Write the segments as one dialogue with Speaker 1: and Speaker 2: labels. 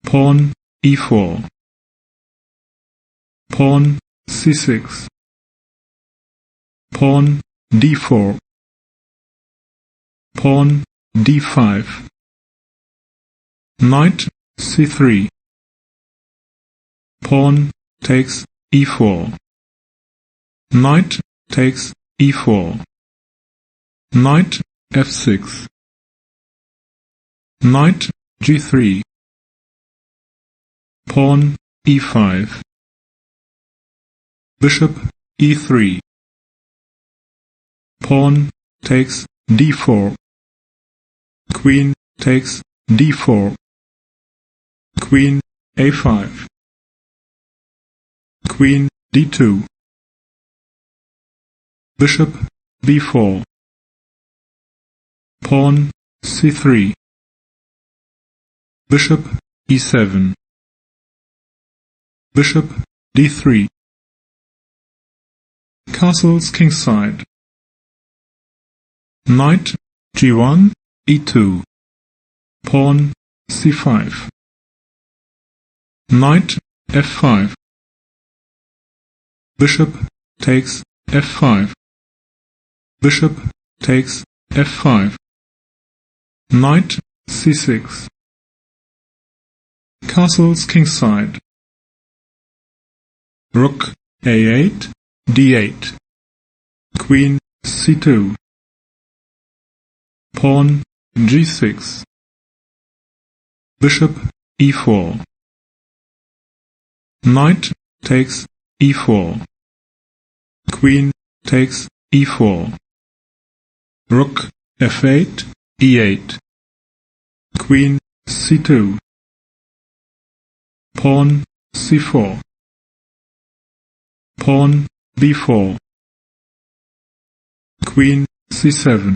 Speaker 1: pawn e4, pawn c6, pawn d4, pawn d5, knight c3, pawn takes e4, knight takes e4, knight f6, knight g3, pawn e5, bishop e3, pawn takes d4, queen takes d4, queen a5, queen d2, bishop b4, pawn c3, bishop e7, bishop d3, castles kingside, knight g1, e2, pawn c5, knight f5, bishop takes f5, bishop takes f5, knight c6, castles kingside, rook a8, d8, queen c2, pawn g6, bishop e4, knight takes e4, queen takes e4, rook f8, e8, queen c2, pawn c4, pawn b4, queen c7,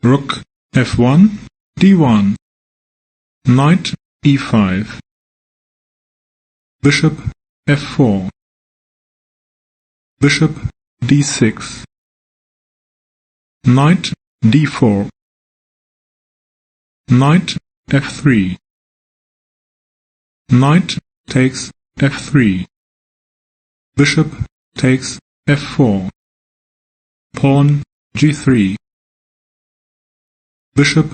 Speaker 1: rook f1, d1, knight e5, bishop f4, bishop d6, knight d4, knight f3, knight takes f3, bishop takes f4, pawn g3, bishop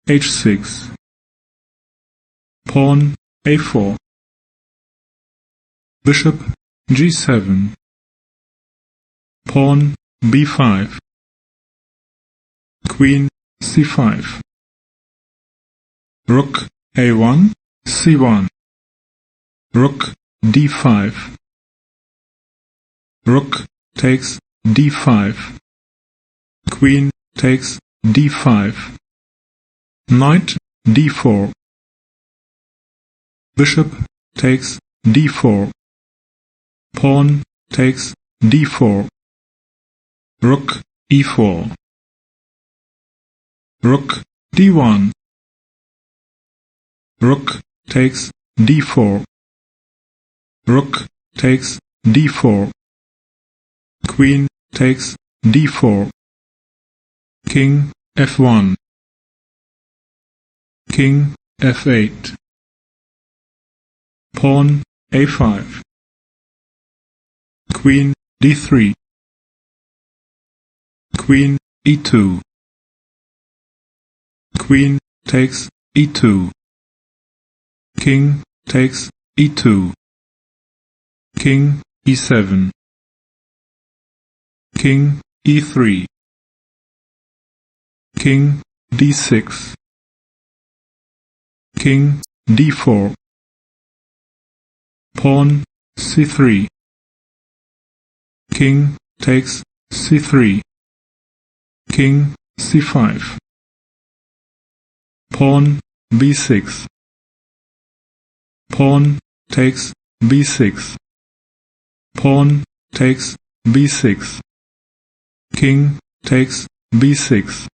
Speaker 1: h6, pawn a4, bishop g7, pawn b5, queen c5, rook a1, c1, rook d5, rook takes d5, queen takes d5, knight d4, bishop takes d4, pawn takes d4, rook e4, rook d1, rook takes d4, rook takes d4, queen takes d4, king f1, king f8, pawn a5, queen d3, queen e2, queen takes e2, king takes e2, king e7, king e3, king d6, king d4, pawn c3, king takes c3, king c5, pawn b6, pawn takes b6, pawn takes b6, king takes b6,